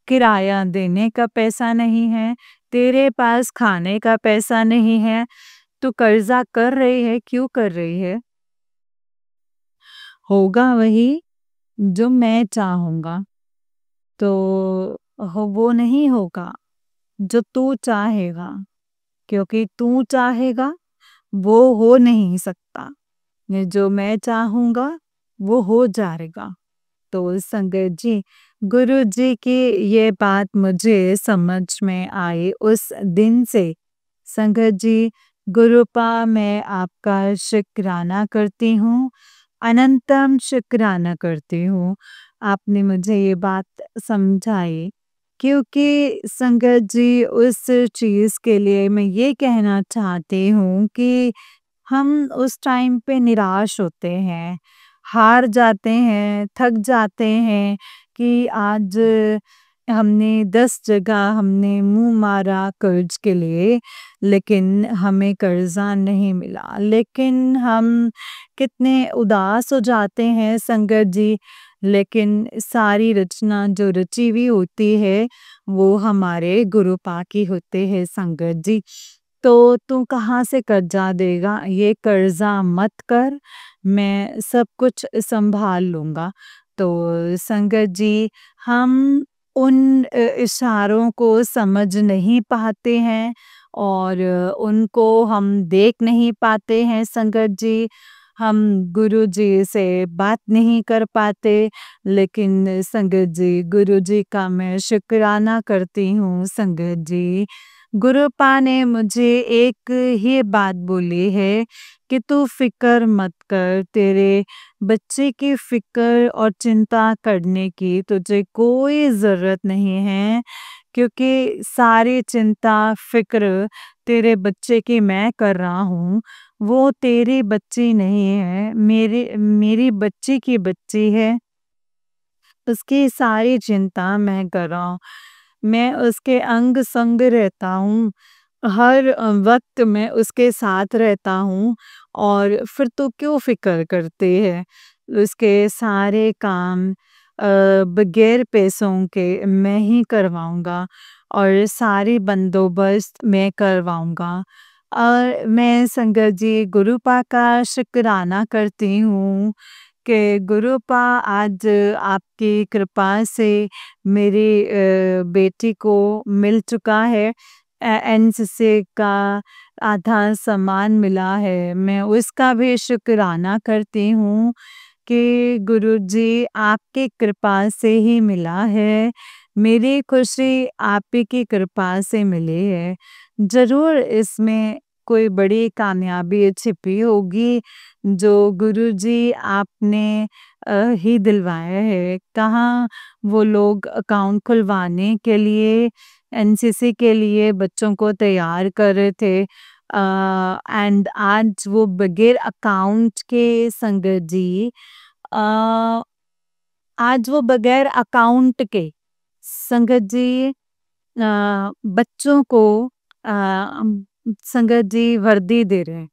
किराया देने का पैसा नहीं है, तेरे पास खाने का पैसा नहीं है, तू कर्जा कर रही है, क्यों कर रही है? होगा वही जो मैं चाहूँगा, तो वो नहीं होगा जो तू चाहेगा, क्योंकि तू चाहेगा वो हो नहीं सकता। ये जो मैं चाहूँगा वो हो जाएगा। तो संगत जी गुरु जी की ये बात मुझे समझ में आई उस दिन से संगत जी गुरुपा मैं आपका शुक्राना करती हूँ अनंतम शुक्राना करती हूँ आपने मुझे ये बात समझाई क्योंकि संगत जी उस चीज़ के लिए मैं ये कहना चाहती हूँ कि हम उस टाइम पे निराश होते हैं, हार जाते हैं, थक जाते हैं कि आज हमने 10 जगह हमने मुँह मारा कर्ज के लिए, लेकिन हमें कर्ज़ा नहीं मिला। लेकिन हम कितने उदास हो जाते हैं संगत जी, लेकिन सारी रचना जो रची हुई होती है, वो हमारे गुरुपा की होते हैं संगत जी। तो तू कहाँ से कर्जा देगा? ये कर्जा मत कर, मैं सब कुछ सँभाल लूँगा। तो संगत जी, हम उन इशारों को समझ नहीं पाते हैं और उनको हम देख नहीं पाते हैं संगत जी। हम गुरु जी से बात नहीं कर पाते, लेकिन संगत जी, गुरु जी का मैं शुकराना करती हूँ संगत जी। गुरुपा ने मुझे एक ही बात बोली है कि तू फ़िक्र मत कर, तेरे बच्चे की फ़िक्र और चिंता करने की तुझे कोई ज़रूरत नहीं है, क्योंकि सारी चिंता, फ़िक्र तेरे बच्चे की मैं कर रहा हूँ। वो तेरी बच्ची नहीं है, मेरी बच्ची की बच्ची है। उसकी सारी चिंता मैं कर रहा हूँ। मैं उसके अंग संग रहता हूँ, हर वक्त मैं उसके साथ रहता हूँ। और फिर तो क्यों फिक्र करते हैं, उसके सारे काम बगैर पैसों के मैं ही करवाऊँगा और सारे बंदोबस्त मैं करवाऊँगा। और मैं संगत जी गुरुपा का शुक्राना करती हूँ कि गुरुपा आज आपकी कृपा से मेरी बेटी को मिल चुका है, एनसीसी का आधा सामान मिला है। मैं उसका भी शुक्राना करती हूँ कि गुरुजी आपकी कृपा से ही मिला है, मेरी खुशी आप ही की कृपा से मिली है। ज़रूर इसमें कोई बड़ी कामयाबी छिपी होगी जो गुरुजी आपने ही दिलवाया है। कहाँ वो लोग अकाउंट खुलवाने के लिए, एनसीसी के लिए बच्चों को तैयार कर रहे थे, एंड आज वो बगैर अकाउंट के संगत जी, अ, आज वो बगैर अकाउंट के संगत जी बच्चों को संगत जी वर्दी दे रहे हैं।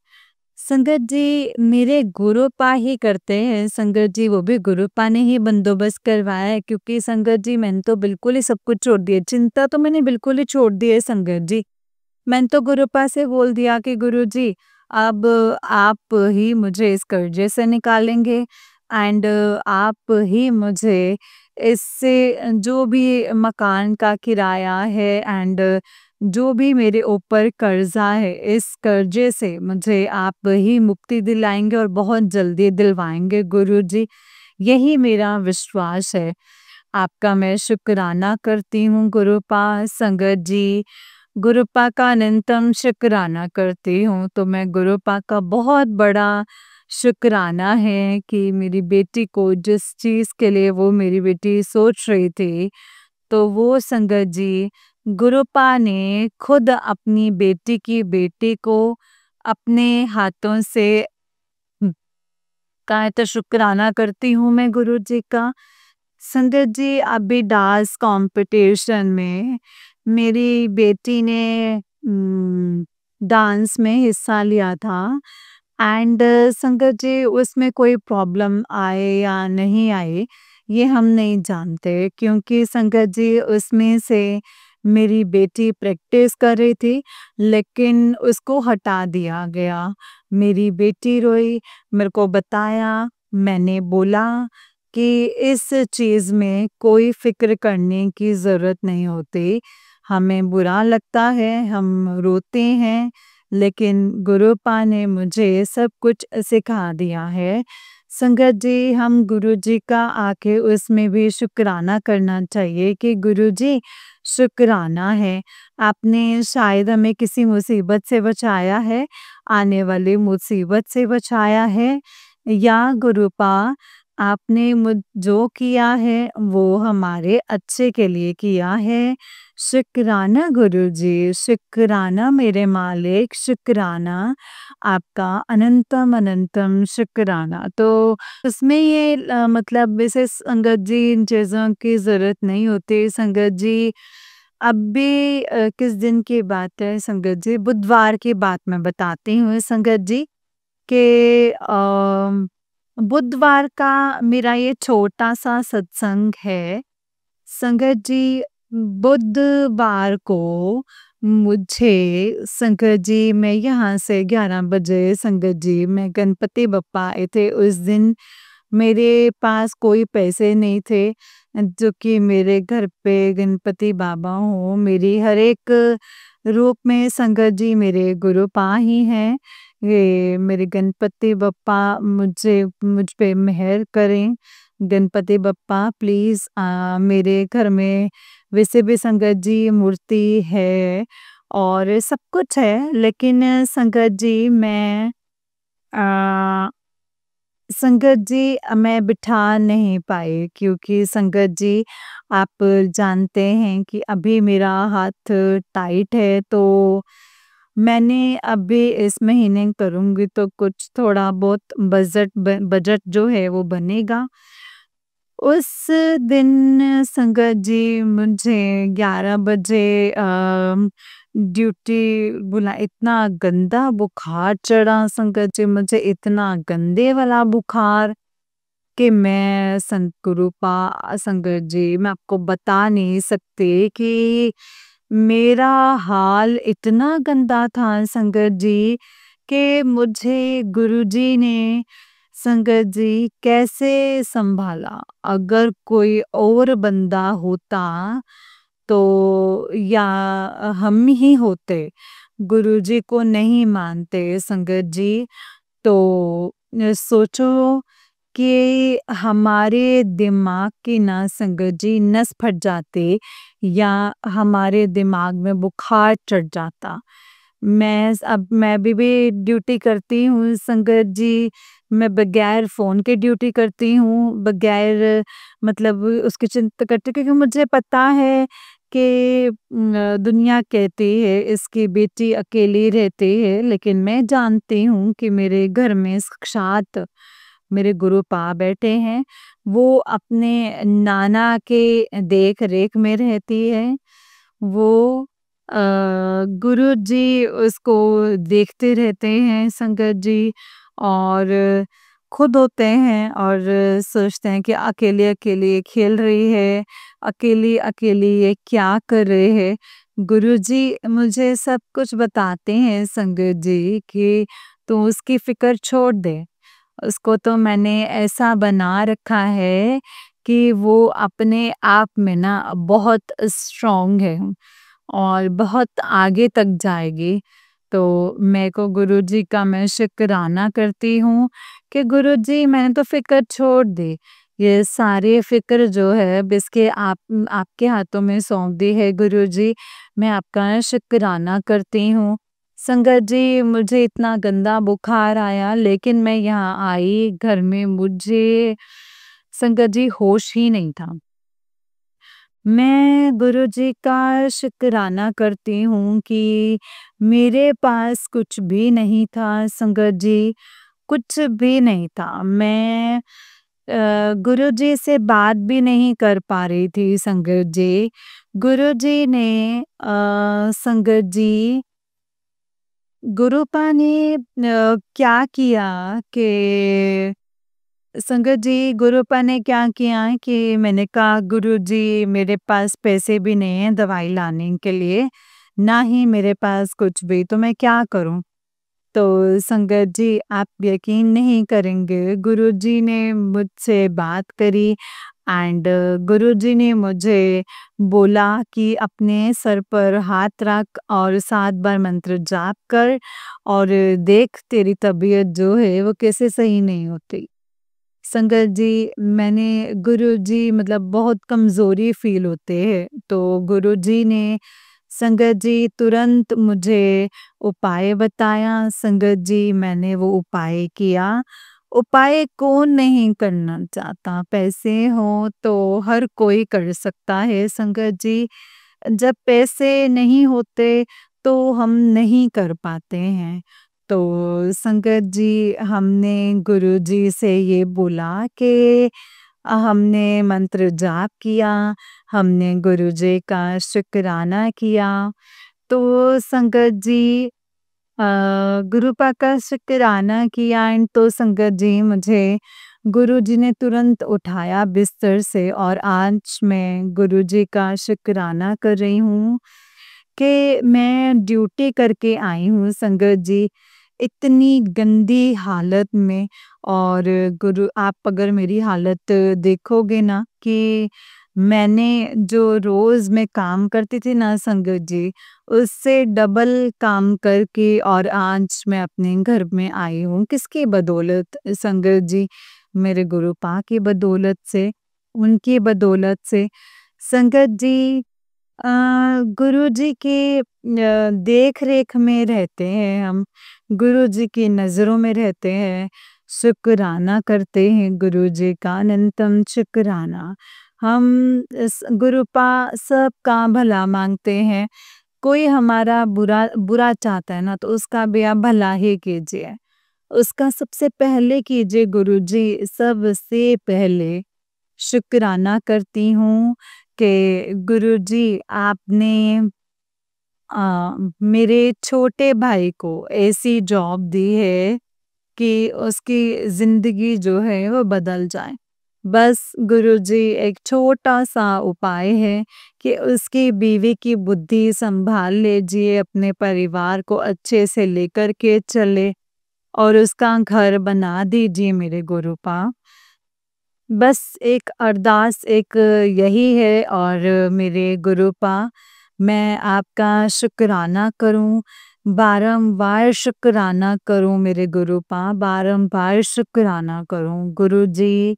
संगत जी मेरे गुरुपा ही करते हैं संगत जी, वो भी गुरुपा ने ही बंदोबस्त करवाया है, क्योंकि संगत जी मैंने तो बिल्कुल ही सब कुछ छोड़ दिया, चिंता तो मैंने बिल्कुल ही छोड़ दी है संगत जी। मैंने तो गुरुपा से बोल दिया कि गुरुजी अब आप ही मुझे इस कर्जे से निकालेंगे, एंड आप ही मुझे इससे जो भी मकान का किराया है एंड जो भी मेरे ऊपर कर्जा है, इस कर्जे से मुझे आप ही मुक्ति दिलाएंगे और बहुत जल्दी दिलवाएंगे गुरुजी। यही मेरा विश्वास है। आपका मैं शुक्राना करती हूँ गुरुपा। संगत जी गुरुपा का अनंतम शुक्राना करती हूँ। तो मैं गुरुपा का बहुत बड़ा शुक्राना है कि मेरी बेटी को जिस चीज़ के लिए वो मेरी बेटी सोच रही थी, तो वो संगत जी गुरुपा ने खुद अपनी बेटी को अपने हाथों से का तो शुक्राना करती हूँ मैं गुरुजी का। संगत जी अभी डांस कंपटीशन में मेरी बेटी ने डांस में हिस्सा लिया था, एंड संगत जी उसमें कोई प्रॉब्लम आए या नहीं आए ये हम नहीं जानते, क्योंकि संगत जी उसमें से मेरी बेटी प्रैक्टिस कर रही थी लेकिन उसको हटा दिया गया। मेरी बेटी रोई, मेरे को बताया, मैंने बोला कि इस चीज़ में कोई फ़िक्र करने की ज़रूरत नहीं होती। हमें बुरा लगता है, हम रोते हैं, लेकिन गुरुपा ने मुझे सब कुछ सिखा दिया है। संगत जी हम गुरुजी का आके उसमें भी शुक्राना करना चाहिए कि गुरुजी शुक्राना है, आपने शायद हमें किसी मुसीबत से बचाया है, आने वाली मुसीबत से बचाया है, या गुरुपा आपने मुझ जो किया है वो हमारे अच्छे के लिए किया है। शुक्राना गुरुजी, शुक्राना मेरे मालिक, शुक्राना आपका अनंतम अनंतम शुक्राना। तो उसमें ये मतलब वैसे संगत जी इन चीज़ों की ज़रूरत नहीं होती। संगत जी अभी किस दिन की बात है संगत जी, बुधवार की बात मैं बताती हूँ संगत जी कि बुधवार का मेरा ये छोटा-सा सत्संग है। संगत जी बुधवार को मुझे संगत जी मैं यहाँ से 11 बजे संगत जी मैं गणपति बप्पा आए थे उस दिन, मेरे पास कोई पैसे नहीं थे, जो कि मेरे घर पे गणपति बाबा हों, मेरी हर एक रूप में संगत जी मेरे गुरुपा ही हैं। ये मेरे गणपति बप्पा मुझ पे मेहर करें। गणपति बप्पा प्लीज़ मेरे घर में वैसे भी संगत जी मूर्ति है और सब कुछ है, लेकिन संगत जी मैं अ, संगत जी मैं बिठा नहीं पाई, क्योंकि संगत जी आप जानते हैं कि अभी मेरा हाथ टाइट है, तो मैंने अभी इस महीने करूँगी तो कुछ थोड़ा बहुत बजट जो है वो बनेगा। उस दिन संगत जी मुझे 11 बजे ड्यूटी बुला इतना गंदा बुखार चढ़ा संगत जी मुझे इतना गंदे वाला बुखार कि मैं संत गुरुपा संगत जी मैं आपको बता नहीं सकती कि मेरा हाल इतना गंदा था संगत जी कि मुझे गुरुजी ने संगत जी कैसे संभाला। अगर कोई और बंदा होता तो या हम ही होते गुरुजी को नहीं मानते संगत जी तो सोचो कि हमारे दिमाग की ना संगत जी नस फट जाते या हमारे दिमाग में बुखार चढ़ जाता। मैं भी ड्यूटी करती हूँ संगत जी, मैं बगैर फ़ोन के ड्यूटी करती हूँ, बगैर मतलब उसकी चिंता करती क्योंकि मुझे पता है कि दुनिया कहती है इसकी बेटी अकेली रहती है, लेकिन मैं जानती हूँ कि मेरे घर में साक्षात मेरे गुरुपा बैठे हैं, वो अपने नाना के देख-रेख में रहती है। वो गुरुजी उसको देखते रहते हैं संगत जी और खुद होते हैं और सोचते हैं कि अकेले-अकेले ये खेल रही है, अकेली-अकेली ये क्या कर रहे हैं। गुरुजी मुझे सब कुछ बताते हैं संगत जी कि तू उसकी फ़िक्र छोड़ दे। उसको तो मैंने ऐसा बना रखा है कि वो अपने आप में ना बहुत स्ट्रॉन्ग है और बहुत आगे तक जाएगी। तो मेरे को गुरुजी का मैं शुकराना करती हूँ कि गुरुजी मैंने तो फ़िक्र छोड़ दी। ये सारी फ़िक्र जो है बिसके आपके हाथों में सौंप दी है गुरुजी। मैं आपका शुकराना करती हूँ। संगत जी मुझे इतना गंदा बुखार आया लेकिन मैं यहाँ आई घर में मुझे संगत जी होश ही नहीं था। मैं गुरुजी का शुकराना करती हूँ कि मेरे पास कुछ भी नहीं था संगत जी, कुछ भी नहीं था। मैं गुरुजी से बात भी नहीं कर पा रही थी संगत जी। गुरुजी ने संगत जी गुरुपा ने क्या किया कि संगत जी गुरुपा ने क्या किया है कि मैंने कहा गुरुजी मेरे पास पैसे भी नहीं हैं दवाई लाने के लिए, ना ही मेरे पास कुछ भी तो मैं क्या करूं? तो संगत जी आप यकीन नहीं करेंगे गुरुजी ने मुझसे बात करी एंड गुरुजी ने मुझे बोला कि अपने सर पर हाथ रख और 7 बार मंत्र जाप कर और देख तेरी तबीयत जो है वो कैसे सही नहीं होती। संगत जी मैंने गुरुजी मतलब बहुत कमज़ोरी फ़ील होते हैं, तो गुरुजी ने संगत जी तुरंत मुझे उपाय बताया, संगत जी मैंने वो उपाय किया। उपाय कौन नहीं करना चाहता, पैसे हों तो हर कोई कर सकता है संगत जी। जब पैसे नहीं होते तो हम नहीं कर पाते हैं। तो संगत जी हमने गुरुजी से ये बोला कि हमने मंत्र जाप किया, हमने गुरुजी का शुकराना किया। तो संगत जी गुरुपा का शुकराना किया एंड तो संगत जी मुझे गुरुजी ने तुरंत उठाया बिस्तर से और आज मैं गुरुजी का शुकराना कर रही हूँ कि मैं ड्यूटी करके आई हूँ संगत जी इतनी गंदी हालत में और गुरु आप अगर मेरी हालत देखोगे ना कि मैंने जो रोज़ मैं काम करती थी ना संगत जी, उससे डबल काम करके और आज मैं अपने घर में आई हूँ। किसकी बदौलत संगत जी? मेरे गुरुपा की बदौलत से, उनकी बदौलत से। संगत जी गुरुजी की देख-रेख में रहते हैं हम, गुरुजी की नज़रों में रहते हैं, शुकराना करते हैं गुरुजी का अनंतम शुकराना। हम इस गुरुपा सबका भला माँगते हैं, कोई हमारा बुरा बुरा चाहता है ना तो उसका भी आप भला ही कीजिए। उसका सबसे पहले कीजिए गुरुजी सबसे पहले। शुक्राना करती हूँ कि गुरुजी आपने मेरे छोटे भाई को ऐसी जॉब दी है कि उसकी ज़िंदगी जो है वो बदल जाए। बस गुरुजी एक छोटा-सा उपाय है कि उसकी बीवी की बुद्धि सँभाल लीजिए, अपने परिवार को अच्छे से लेकर के चले और उसका घर बना दीजिए मेरे गुरुपा। बस एक अरदास एक यही है और मेरे गुरुपा मैं आपका शुक्राना करूं, बारंबार शुक्राना करूं मेरे गुरुपा, बारंबार शुक्राना करूं गुरुजी।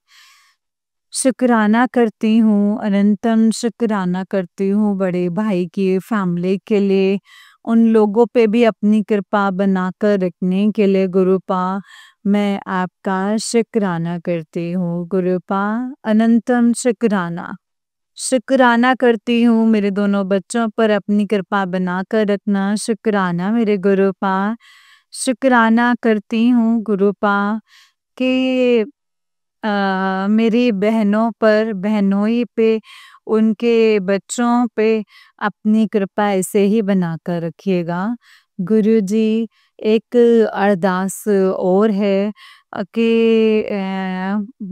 शुक्राना करती हूँ, अनंतम शुक्राना करती हूँ बड़े भाई की फैमिली के लिए, उन लोगों पे भी अपनी कृपा बनाकर रखने के लिए गुरुपा मैं आपका शुक्राना करती हूँ गुरुपा, अनंतम शुक्राना। शुक्राना करती हूँ मेरे दोनों बच्चों पर अपनी कृपा बनाकर रखना, शुक्राना मेरे गुरुपा। शुक्राना करती हूँ गुरुपा कि मेरी बहनों पर, बहनोई पे, उनके बच्चों पे अपनी कृपा ऐसे ही बनाकर रखिएगा। गुरुजी एक अरदास और है कि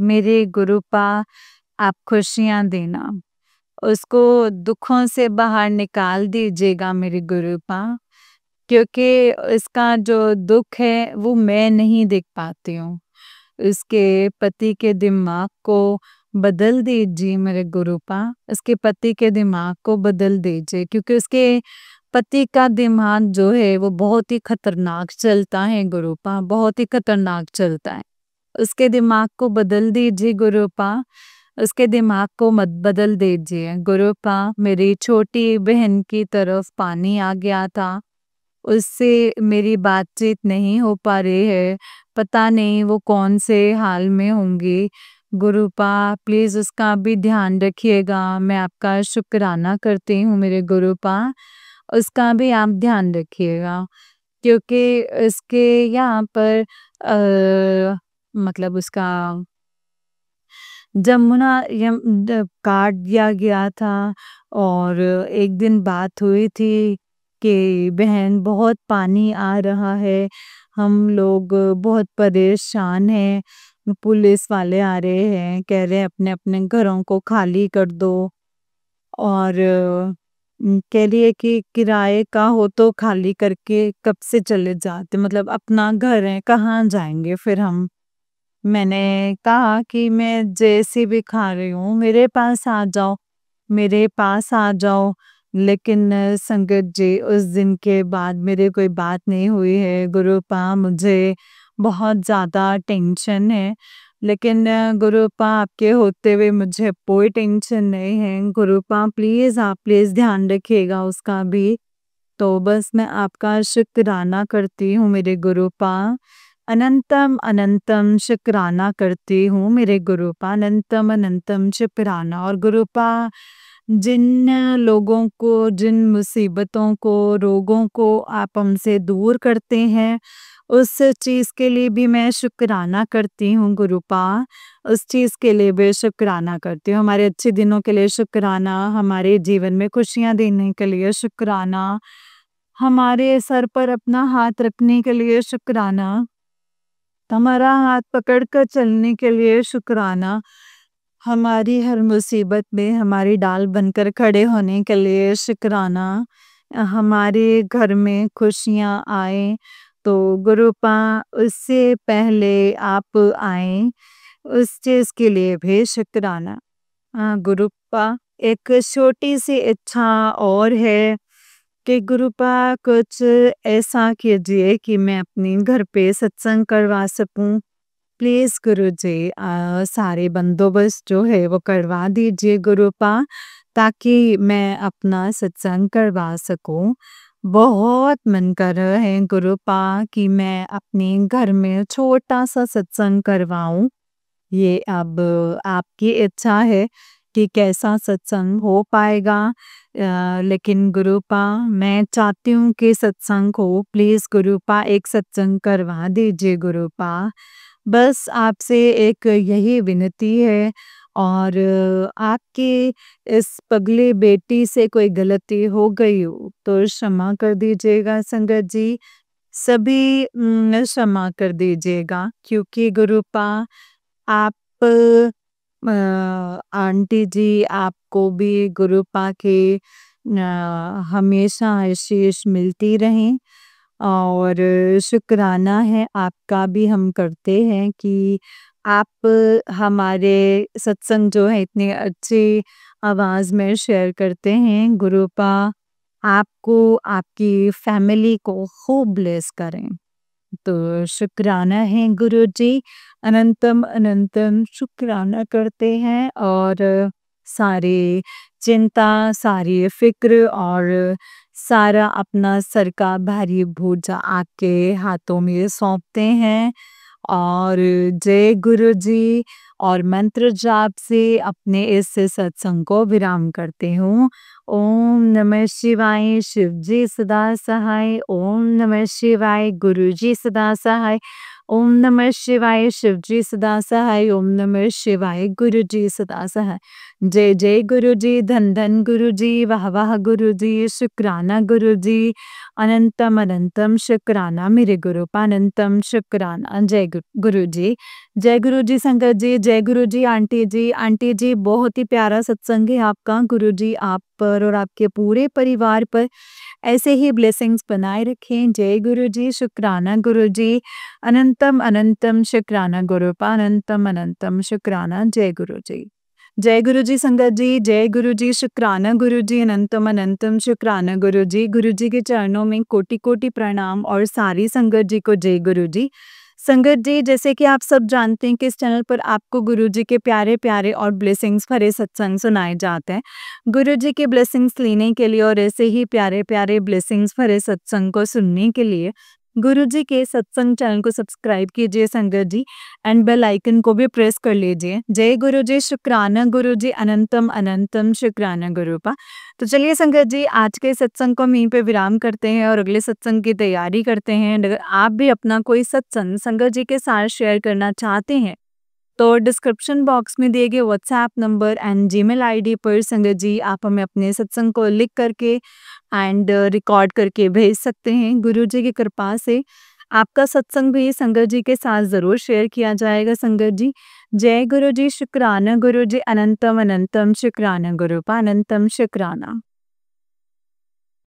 मेरे गुरुपा आप खुशियाँ देना, उसको दुखों से बाहर निकाल दीजिएगा मेरे गुरुपा, क्योंकि इसका जो दुख है वो मैं नहीं देख पाती हूँ। उसके पति के दिमाग को बदल दीजिए मेरे गुरुपा, उसके पति के दिमाग को बदल दीजिए क्योंकि उसके पति का दिमाग जो है वो बहुत ही खतरनाक चलता है गुरुपा, बहुत ही खतरनाक चलता है। उसके दिमाग को बदल दीजिए गुरुपा, उसके दिमाग को मत बदल दीजिए गुरुपा। मेरी छोटी बहन की तरफ पानी आ गया था, उससे मेरी बातचीत नहीं हो पा रही है, पता नहीं वो कौन से हाल में होंगी। गुरुपा प्लीज़ उसका भी ध्यान रखिएगा, मैं आपका शुक्राना करती हूँ मेरे गुरुपा, उसका भी आप ध्यान रखिएगा। क्योंकि इसके यहाँ पर मतलब उसका जमुना काट दिया गया था और एक दिन बात हुई थी कि बहन बहुत पानी आ रहा है, हम लोग बहुत परेशान हैं, पुलिस वाले आ रहे हैं, कह रहे हैं अपने अपने घरों को खाली कर दो और कह रही है कि किराए का हो तो खाली करके कब से चले जाते, मतलब अपना घर है कहाँ जाएंगे फिर हम। मैंने कहा कि मैं जैसे भी खा रही हूँ मेरे पास आ जाओ, मेरे पास आ जाओ। लेकिन संगत जी उस दिन के बाद मेरे कोई बात नहीं हुई है गुरुपा, मुझे बहुत ज़्यादा टेंशन है। लेकिन गुरुपा आपके होते हुए मुझे कोई टेंशन नहीं है गुरुपा, प्लीज़ आप प्लीज़ ध्यान रखिएगा उसका भी। तो बस मैं आपका शुक्राना करती हूँ मेरे गुरुपा, अनंतम अनंतम शुक्राना करती हूँ मेरे गुरुपा, अनंतम अनंतम शुक्राना। और गुरुपा जिन लोगों को, जिन मुसीबतों को, रोगों को आप हमसे दूर करते हैं, उस चीज़ के लिए भी मैं शुक्राना करती हूँ गुरुपा, उस चीज़ के लिए भी शुक्राना करती हूँ। हमारे अच्छे दिनों के लिए शुक्राना, हमारे जीवन में खुशियाँ देने के लिए शुक्राना, हमारे सर पर अपना हाथ रखने के लिए शुक्राना, हमारा हाथ पकड़कर चलने के लिए शुक्राना, हमारी हर मुसीबत में हमारी डाल बनकर खड़े होने के लिए शुक्राना, हमारे घर में खुशियाँ आए तो गुरुपा उससे पहले आप आए, उस चीज़ के लिए भी शुक्राना। गुरुपा एक छोटी सी इच्छा और है कि गुरुपा कुछ ऐसा कीजिए कि मैं अपने घर पे सत्संग करवा सकूं। प्लीज़ गुरुजी सारे बंदोबस्त जो है वो करवा दीजिए गुरुपा, ताकि मैं अपना सत्संग करवा सकूं। बहुत मन कर रहा है गुरुपा कि मैं अपने घर में छोटा सा सत्संग करवाऊं। ये अब आपकी इच्छा है कि कैसा सत्संग हो पाएगा, लेकिन गुरुपा मैं चाहती हूँ कि सत्संग हो, प्लीज़ गुरुपा एक सत्संग करवा दीजिए गुरुपा। बस आपसे एक यही विनती है और आपके इस पगले बेटी से कोई गलती हो गई हो तो क्षमा कर दीजिएगा संगत जी। सभी क्षमा कर दीजिएगा क्योंकि गुरुपा आप आंटी जी आपको भी गुरुपा के हमेशा आशीष मिलती रहें और शुक्राना है आपका भी हम करते हैं कि आप हमारे सत्संग जो है इतने अच्छी आवाज़ में शेयर करते हैं। गुरुपा आपको, आपकी फैमिली को खूब ब्लेस करें। तो शुक्राना है गुरुजी, अनंतम अनंतम शुक्राना करते हैं और सारी चिंता, सारी फ़िक्र और सारा अपना सर का भारी बोझ आपके हाथों में सौंपते हैं और जय गुरुजी और मंत्र जाप से अपने इस सत्संग को विराम करती हूँ। ओम नमः शिवाय, शिव जी सदा सहाय। ओम नमः शिवाय, गुरु जी सदा सहाय। ओम नमः शिवाय, शिव जी सदा सहाय। ओम नमः शिवाय, गुरु जी सदा सहाय। जय जय गुरु जी, धन धन गुरु जी, वाह वाह गुरु जी, शुक्राना गुरु जी, अनंतम अनंतम शुक्राना मेरे गुरुपा, अनंतम शुक्राना। जय गुरु जी, जय गुरु जी संगत जी, जय गुरु जी आंटी जी। आंटी जी बहुत ही प्यारा सत्संग है आपका। गुरु जी आप पर और आपके पूरे परिवार पर ऐसे ही ब्लेसिंग्स बनाए रखें। जय गुरु जी, शुक्राना गुरु जी, अनंतम अनंतम शुक्राना गुरुपा, अनंतम अनंतम शुक्राना। जय गुरु जी, जय गुरु जी संगत जी, जय गुरु जी, शुक्राना गुरु जी, अनंतम अनंतम शुक्राना गुरु जी। गुरु जी के चरणों में कोटि कोटि प्रणाम और सारी संगत जी को जय गुरु जी। संगत जी जैसे कि आप सब जानते हैं कि इस चैनल पर आपको गुरु जी के प्यारे प्यारे और ब्लेसिंग्स भरे सत्संग सुनाए जाते हैं। गुरु जी के ब्लेसिंग्स लेने के लिए और ऐसे ही प्यारे प्यारे ब्लेसिंग्स भरे सत्संग को सुनने के लिए गुरु जी के सत्संग चैनल को सब्सक्राइब कीजिए संगत जी एंड बेल आइकन को भी प्रेस कर लीजिए। जय गुरु जी, शुक्राना गुरु जी, अनंतम अनंतम शुक्राना गुरुपा। तो चलिए संगत जी आज के सत्संग को यहीं पे विराम करते हैं और अगले सत्संग की तैयारी करते हैं। अगर आप भी अपना कोई सत्संग संगत जी के साथ शेयर करना चाहते हैं तो डिस्क्रिप्शन बॉक्स में दिए गए WhatsApp number and Gmail ID पर संगत जी आप हमें अपने सत्संग को लिख करके एंड रिकॉर्ड करके भेज सकते हैं। गुरु जी की कृपा से आपका सत्संग भी संगत जी के साथ ज़रूर शेयर किया जाएगा संगत जी। जय गुरु जी, शुक्राना गुरु जी, अनंतम अनंतम शुक्राना गुरुपा, अनंतम शुक्राना।